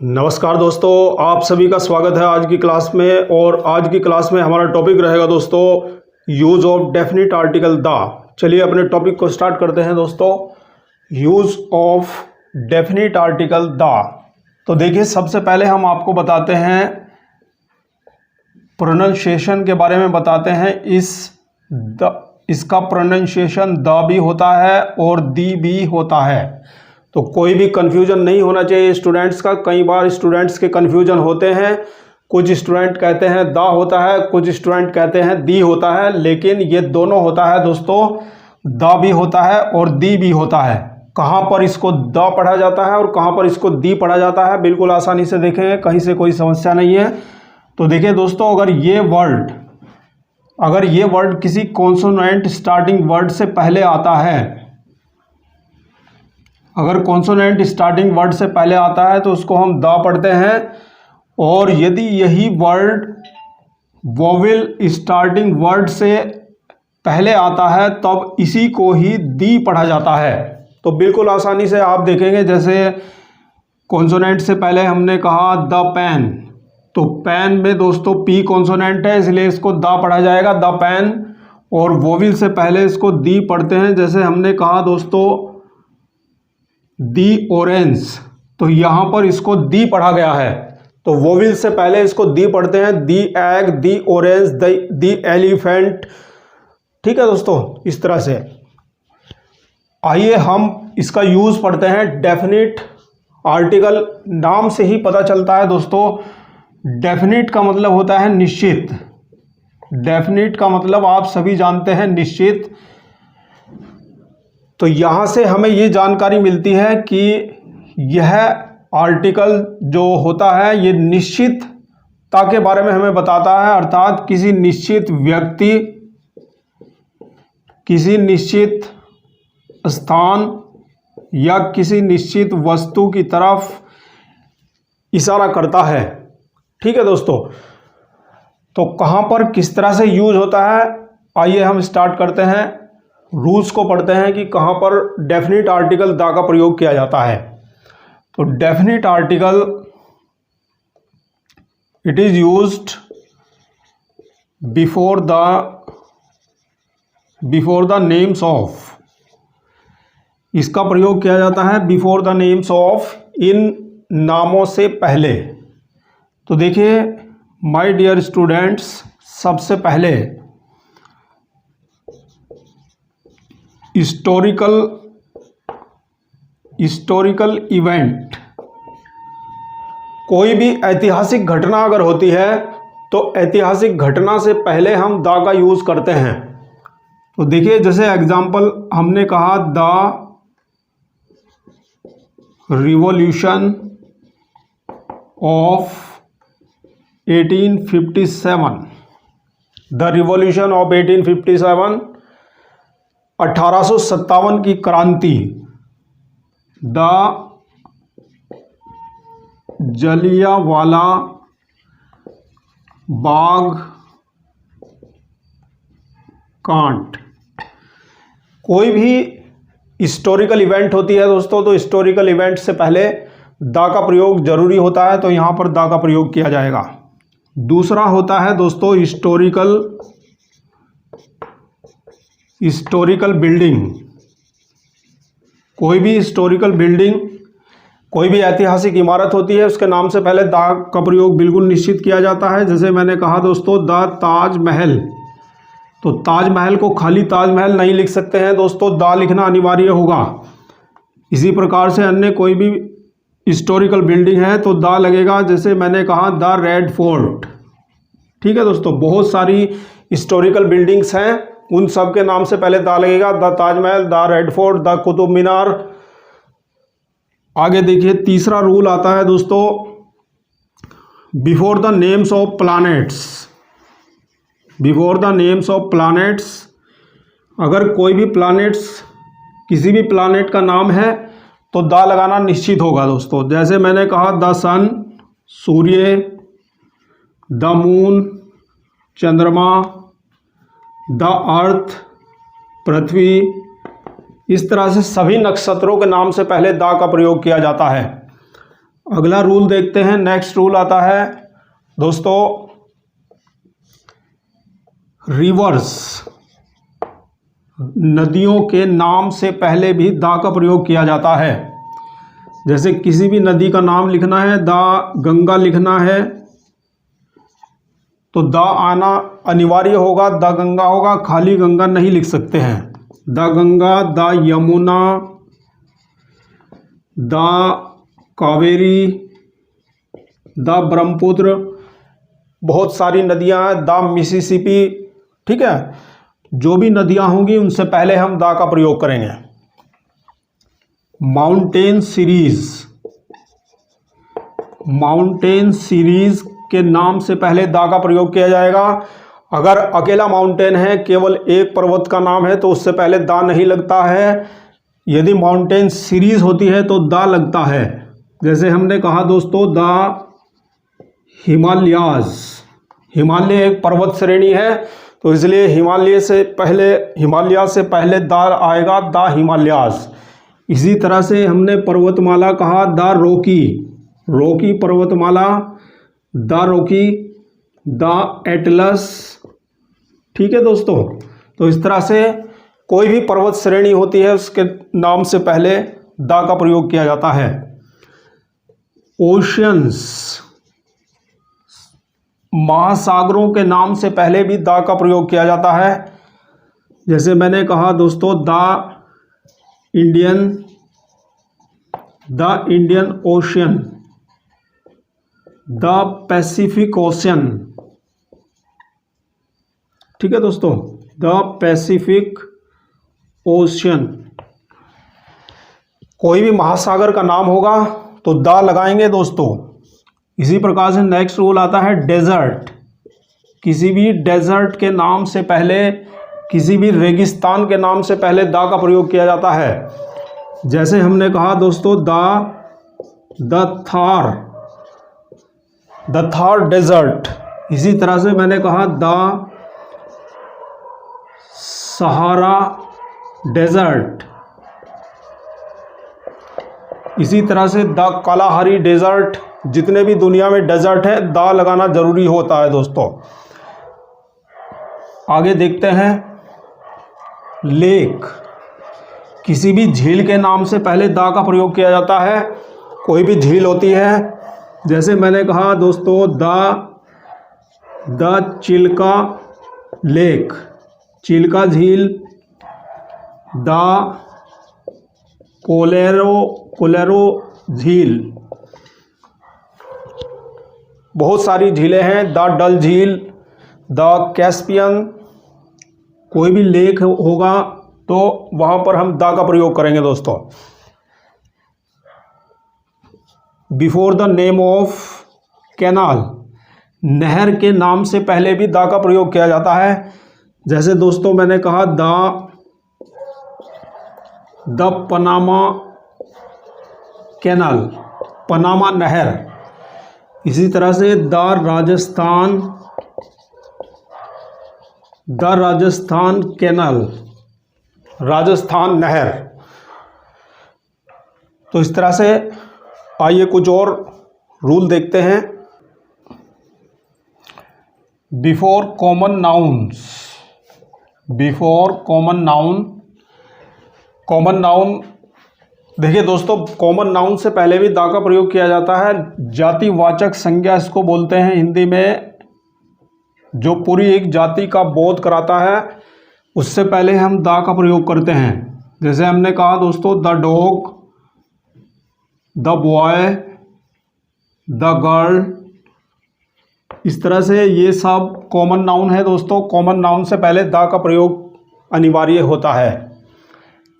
नमस्कार दोस्तों, आप सभी का स्वागत है आज की क्लास में। और आज की क्लास में हमारा टॉपिक रहेगा दोस्तों use of definite article the. चलिए अपने टॉपिक को स्टार्ट करते हैं दोस्तों। Use of definite article the. तो देखिए, सबसे पहले हम आपको बताते हैं प्रोनाउंसिएशन के बारे में बताते हैं। इसका प्रोनाउंसिएशन द भी होता है और दी भी होता है, तो कोई भी कन्फ्यूजन नहीं होना चाहिए स्टूडेंट्स का। कई बार स्टूडेंट्स के कन्फ्यूजन होते हैं, कुछ स्टूडेंट कहते हैं दा होता है, कुछ स्टूडेंट कहते हैं दी होता है, लेकिन ये दोनों होता है दोस्तों। दा भी होता है और दी भी होता है। कहाँ पर इसको दा पढ़ा जाता है और कहाँ पर इसको दी पढ़ा जाता है, बिल्कुल आसानी से देखेंगे, कहीं से कोई समस्या नहीं है। तो देखिए दोस्तों, अगर ये वर्ड किसी कॉन्सोनेंट स्टार्टिंग वर्ड से पहले आता है, अगर कॉन्सोनेंट स्टार्टिंग वर्ड से पहले आता है तो उसको हम दा पढ़ते हैं। और यदि यही वर्ड वोवेल स्टार्टिंग वर्ड से पहले आता है तब इसी को ही दी पढ़ा जाता है। तो बिल्कुल आसानी से आप देखेंगे, जैसे कॉन्सोनेंट से पहले हमने कहा द पेन, तो पेन में दोस्तों पी कॉन्सोनेंट है, इसलिए इसको दा पढ़ा जाएगा, द पेन। और वोवेल से पहले इसको दी पढ़ते हैं, जैसे हमने कहा दोस्तों दी ऑरेंज, तो यहाँ पर इसको दी पढ़ा गया है, तो वोवेल से पहले इसको दी पढ़ते हैं। The egg, the orange, the elephant. ठीक है दोस्तों, इस तरह से। आइए हम इसका यूज पढ़ते हैं। डेफिनिट आर्टिकल नाम से ही पता चलता है दोस्तों, डेफिनिट का मतलब होता है निश्चित। डेफिनिट का मतलब आप सभी जानते हैं, निश्चित। तो यहाँ से हमें ये जानकारी मिलती है कि यह आर्टिकल जो होता है ये निश्चितता के बारे में हमें बताता है, अर्थात किसी निश्चित व्यक्ति, किसी निश्चित स्थान या किसी निश्चित वस्तु की तरफ इशारा करता है। ठीक है दोस्तों, तो कहाँ पर किस तरह से यूज होता है, आइए हम स्टार्ट करते हैं। रूल्स को पढ़ते हैं कि कहाँ पर डेफिनिट आर्टिकल दा का प्रयोग किया जाता है। तो definite article it is used before the names of. इसका प्रयोग किया जाता है बिफोर द नेम्स ऑफ, इन नामों से पहले। तो देखिए माय डियर स्टूडेंट्स, सबसे पहले हिस्टोरिकल इवेंट, कोई भी ऐतिहासिक घटना अगर होती है तो ऐतिहासिक घटना से पहले हम दा का यूज करते हैं। तो देखिए, जैसे एग्जांपल हमने कहा the revolution of 1857। The revolution of 1857, 1857 की क्रांति। द जलियांवाला बाग कांड। कोई भी हिस्टोरिकल इवेंट होती है दोस्तों, तो हिस्टोरिकल इवेंट से पहले दा का प्रयोग जरूरी होता है, तो यहाँ पर दा का प्रयोग किया जाएगा। दूसरा होता है दोस्तों हिस्टोरिकल बिल्डिंग। कोई भी हिस्टोरिकल बिल्डिंग, कोई भी ऐतिहासिक इमारत होती है, उसके नाम से पहले दा का प्रयोग बिल्कुल निश्चित किया जाता है। जैसे मैंने कहा दोस्तों द ताजमहल, तो ताजमहल को खाली ताजमहल नहीं लिख सकते हैं दोस्तों, दा लिखना अनिवार्य होगा। इसी प्रकार से अन्य कोई भी हिस्टोरिकल बिल्डिंग है तो दा लगेगा। जैसे मैंने कहा द रेड फोर्ट। ठीक है दोस्तों, बहुत सारी हिस्टोरिकल बिल्डिंग्स हैं, उन सब के नाम से पहले दा लगेगा। The Taj Mahal, the Red Fort, the Qutub Minar. आगे देखिए, तीसरा रूल आता है दोस्तों before the names of planets. Before the names of planets, अगर कोई भी प्लैनेट्स, किसी भी प्लैनेट का नाम है तो दा लगाना निश्चित होगा दोस्तों। जैसे मैंने कहा द सन, सूर्य, द मून, चंद्रमा, द अर्थ, पृथ्वी। इस तरह से सभी नक्षत्रों के नाम से पहले दा का प्रयोग किया जाता है। अगला रूल देखते हैं। नेक्स्ट रूल आता है दोस्तों, रिवर्स। नदियों के नाम से पहले भी दा का प्रयोग किया जाता है। जैसे किसी भी नदी का नाम लिखना है, दा गंगा लिखना है तो दा आना अनिवार्य होगा, दा गंगा होगा, खाली गंगा नहीं लिख सकते हैं। दा गंगा, दा यमुना, दा कावेरी, दा ब्रह्मपुत्र, बहुत सारी नदियां हैं, दा मिसिसिपी। ठीक है, जो भी नदियां होंगी उनसे पहले हम दा का प्रयोग करेंगे। माउंटेन सीरीज, माउंटेन सीरीज के नाम से पहले दा का प्रयोग किया जाएगा। अगर अकेला माउंटेन है, केवल एक पर्वत का नाम है तो उससे पहले दा नहीं लगता है। यदि माउंटेन सीरीज होती है तो दा लगता है। जैसे हमने कहा दोस्तों, दा हिमालयाज, हिमालय एक पर्वत श्रेणी है तो इसलिए हिमालय से पहले दा आएगा, दा हिमालयाज। इसी तरह से हमने पर्वतमाला कहा, दा रॉकी, रॉकी पर्वतमाला, दा रॉकी, दा एटलस। ठीक है दोस्तों, तो इस तरह से कोई भी पर्वत श्रेणी होती है उसके नाम से पहले दा का प्रयोग किया जाता है। ओशियंस, महासागरों के नाम से पहले भी दा का प्रयोग किया जाता है। जैसे मैंने कहा दोस्तों, the Indian ocean, the Pacific ocean. ठीक है दोस्तों, द पैसिफिक ओशियन। कोई भी महासागर का नाम होगा तो दा लगाएंगे दोस्तों। इसी प्रकार से नेक्स्ट रूल आता है डेजर्ट। किसी भी डेजर्ट के नाम से पहले, किसी भी रेगिस्तान के नाम से पहले दा का प्रयोग किया जाता है। जैसे हमने कहा दोस्तों, द थार डेजर्ट। इसी तरह से मैंने कहा द सहारा डेजर्ट। इसी तरह से द कालाहारी डेजर्ट। जितने भी दुनिया में डेजर्ट है, दा लगाना जरूरी होता है दोस्तों। आगे देखते हैं, लेक। किसी भी झील के नाम से पहले दा का प्रयोग किया जाता है। कोई भी झील होती है, जैसे मैंने कहा दोस्तों, द चिल्का लेक, चिल्का झील, द कोलेरो झील। बहुत सारी झीलें हैं, द डल झील, द कैस्पियन। कोई भी लेक होगा तो वहां पर हम दा का प्रयोग करेंगे दोस्तों। Before the name of canal, नहर के नाम से पहले भी दा का प्रयोग किया जाता है। जैसे दोस्तों मैंने कहा, द पनामा कैनाल, पनामा नहर। इसी तरह से द राजस्थान कैनाल, राजस्थान नहर। तो इस तरह से आइए कुछ और रूल देखते हैं। Before common nouns, before common noun. Common noun देखिए दोस्तों, कॉमन नाउन से पहले भी दा का प्रयोग किया जाता है। जातिवाचक संज्ञा इसको बोलते हैं हिंदी में, जो पूरी एक जाति का बोध कराता है, उससे पहले हम दा का प्रयोग करते हैं। जैसे हमने कहा दोस्तों, the dog, the boy, the girl. इस तरह से ये सब कॉमन नाउन है दोस्तों। कॉमन नाउन से पहले दा का प्रयोग अनिवार्य होता है।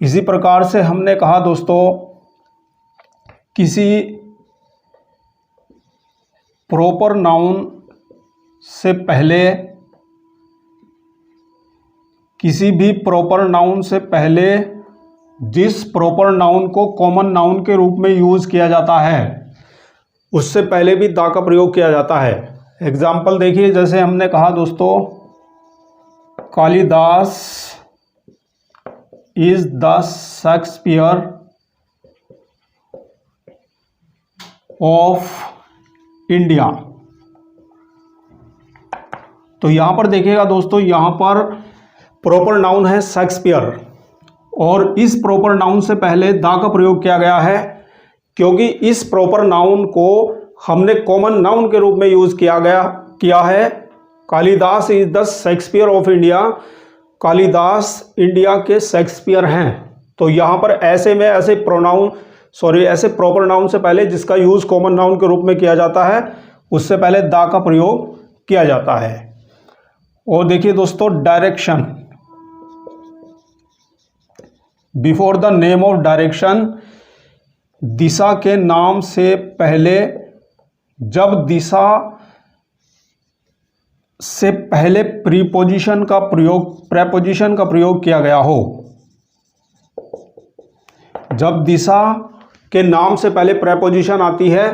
इसी प्रकार से हमने कहा दोस्तों, किसी प्रॉपर नाउन से पहले, किसी भी प्रॉपर नाउन से पहले जिस प्रॉपर नाउन को कॉमन नाउन के रूप में यूज किया जाता है, उससे पहले भी दा का प्रयोग किया जाता है। एग्जाम्पल देखिए, जैसे हमने कहा दोस्तों, Kalidas is the Shakespeare of India. तो यहां पर देखिएगा दोस्तों, यहां पर प्रॉपर नाउन है शेक्सपियर, और इस प्रॉपर नाउन से पहले द का प्रयोग किया गया है, क्योंकि इस प्रॉपर नाउन को हमने कॉमन नाउन के रूप में यूज किया है। Kalidas is the Shakespeare of India, Kalidas India के शेक्सपियर हैं। तो यहाँ पर ऐसे में ऐसे प्रॉपर नाउन से पहले जिसका यूज कॉमन नाउन के रूप में किया जाता है, उससे पहले द का प्रयोग किया जाता है। और देखिए दोस्तों, direction, before the name of direction, दिशा के नाम से पहले, जब दिशा से पहले प्रीपोजिशन का प्रयोग किया गया हो, जब दिशा के नाम से पहले प्रेपोजिशन आती है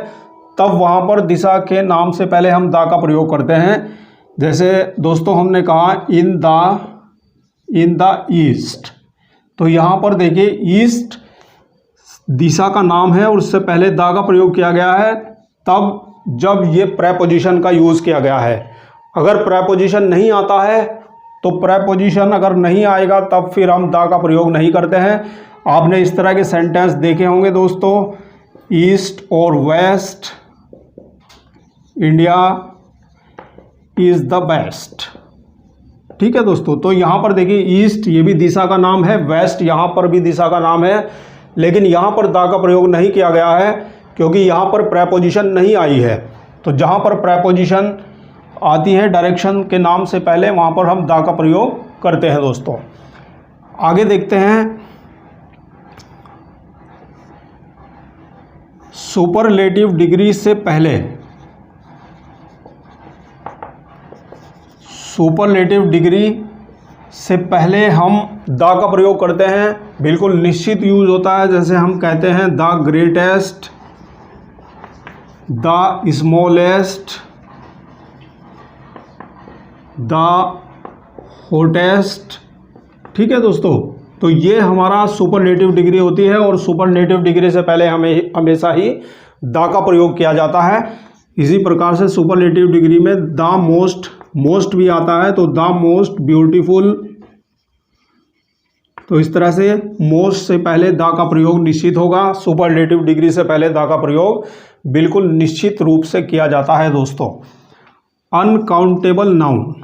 तब वहां पर दिशा के नाम से पहले हम द का प्रयोग करते हैं। जैसे दोस्तों हमने कहा इन द ईस्ट, तो यहां पर देखिए ईस्ट दिशा का नाम है और उससे पहले द का प्रयोग किया गया है, तब जब ये प्रेपोजिशन का यूज किया गया है। अगर प्रेपोजिशन नहीं आता है तो प्रेपोजिशन अगर नहीं आएगा तब फिर हम द का प्रयोग नहीं करते हैं। आपने इस तरह के सेंटेंस देखे होंगे दोस्तों, ईस्ट और west, India is the best. ठीक है दोस्तों, तो यहां पर देखिए ईस्ट ये भी दिशा का नाम है, वेस्ट यहां पर भी दिशा का नाम है, लेकिन यहां पर द का प्रयोग नहीं किया गया है क्योंकि यहां पर प्रेपोजिशन नहीं आई है। तो जहां पर प्रेपोजिशन आती है डायरेक्शन के नाम से पहले, वहां पर हम द का प्रयोग करते हैं दोस्तों। आगे देखते हैं, सुपरलेटिव डिग्री से पहले, सुपरलेटिव डिग्री से पहले हम द का प्रयोग करते हैं, बिल्कुल निश्चित यूज होता है। जैसे हम कहते हैं the greatest, the smallest, the hottest. ठीक है दोस्तों, तो ये हमारा सुपरलेटिव डिग्री होती है और सुपरलेटिव डिग्री से पहले हमें हमेशा ही द का प्रयोग किया जाता है। इसी प्रकार से सुपरलेटिव डिग्री में द मोस्ट भी आता है, तो द मोस्ट ब्यूटीफुल। तो इस तरह से मोस्ट से पहले द का प्रयोग निश्चित होगा, सुपरलेटिव डिग्री से पहले द का प्रयोग बिल्कुल निश्चित रूप से किया जाता है दोस्तों। अनकाउंटेबल नाउन,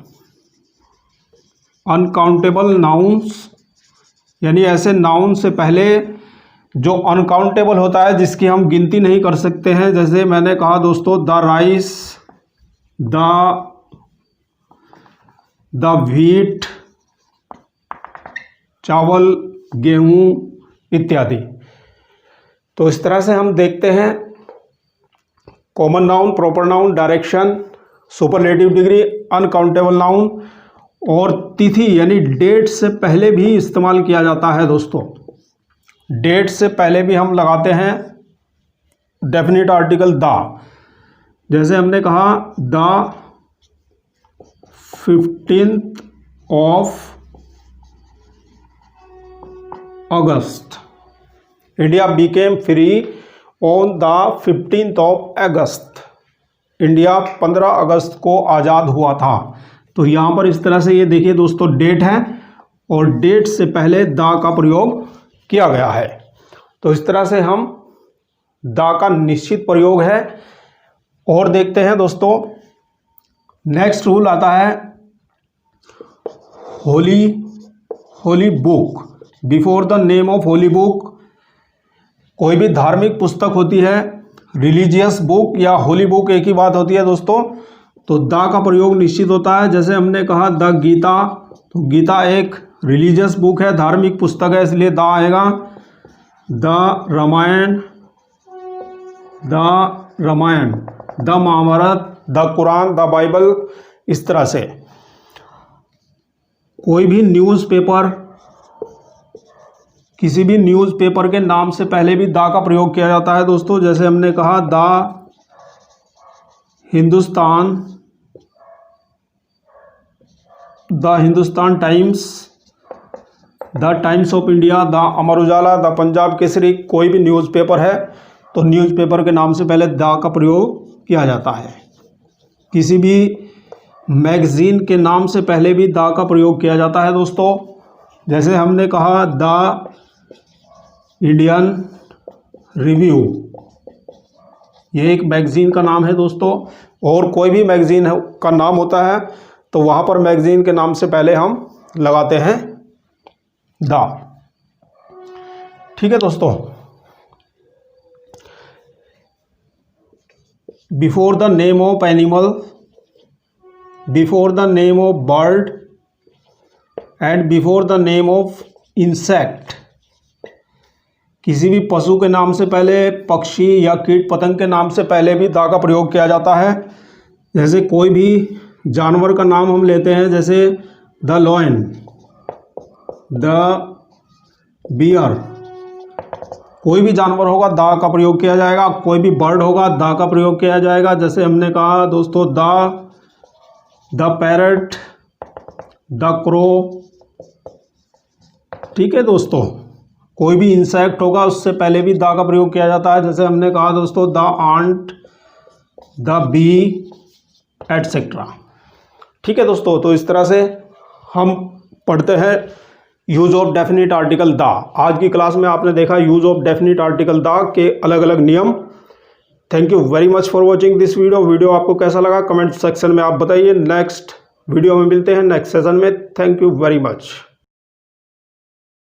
अनकाउंटेबल नाउन्स यानी ऐसे नाउन से पहले जो अनकाउंटेबल होता है, जिसकी हम गिनती नहीं कर सकते हैं। जैसे मैंने कहा दोस्तों, द राइस, द व्हीट, चावल, गेहूं इत्यादि। तो इस तरह से हम देखते हैं common noun, proper noun, direction, superlative degree, uncountable noun और तिथि यानी डेट से पहले भी इस्तेमाल किया जाता है दोस्तों। डेट से पहले भी हम लगाते हैं डेफिनेट आर्टिकल द। जैसे हमने कहा the 15th of August, India became free on the 15th of August, India 15 अगस्त को आज़ाद हुआ था। तो यहाँ पर इस तरह से ये देखिए दोस्तों, डेट है और डेट से पहले द का प्रयोग किया गया है। तो इस तरह से हम द का निश्चित प्रयोग है। और देखते हैं दोस्तों, नेक्स्ट रूल आता है Holi book, before the name of Holi book. कोई भी धार्मिक पुस्तक होती है, रिलीजियस बुक या होली बुक एक ही बात होती है दोस्तों, तो द का प्रयोग निश्चित होता है। जैसे हमने कहा द गीता, तो गीता एक रिलीजियस बुक है, धार्मिक पुस्तक है, इसलिए द आएगा। The Ramayana, the Mahabharata, the Quran, the Bible. इस तरह से कोई भी न्यूज़पेपर, किसी भी न्यूज़पेपर के नाम से पहले भी द का प्रयोग किया जाता है दोस्तों। जैसे हमने कहा the Hindustan times, the times of India, the Amar Ujala, the Punjab Kesari, कोई भी न्यूज़पेपर है तो न्यूज़पेपर के नाम से पहले द का प्रयोग किया जाता है। किसी भी मैगज़ीन के नाम से पहले भी द का प्रयोग किया जाता है दोस्तों। जैसे हमने कहा द इंडियन रिव्यू, ये एक मैगज़ीन का नाम है दोस्तों। और कोई भी मैगज़ीन का नाम होता है तो वहाँ पर मैगज़ीन के नाम से पहले हम लगाते हैं द। ठीक है दोस्तों। Before the name of animal, before the name of bird and before the name of insect, किसी भी पशु के नाम से पहले, पक्षी या कीट पतंग के नाम से पहले भी द का प्रयोग किया जाता है। जैसे कोई भी जानवर का नाम हम लेते हैं, जैसे द लॉयन, द बियर, कोई भी जानवर होगा द का प्रयोग किया जाएगा। कोई भी बर्ड होगा द का प्रयोग किया जाएगा। जैसे हमने कहा दोस्तों द पैरट, द क्रो। ठीक है दोस्तों। कोई भी इंसेक्ट होगा उससे पहले भी द का प्रयोग किया जाता है। जैसे हमने कहा दोस्तों the ant, the bee etcetera. ठीक है दोस्तों। तो इस तरह से हम पढ़ते हैं use of definite article the. आज की क्लास में आपने देखा use of definite article the के अलग अलग नियम। Thank you very much for watching this video आपको कैसा लगा कमेंट सेक्शन में आप बताइए। नेक्स्ट वीडियो में मिलते हैं नेक्स्ट सेशन में। Thank you very much.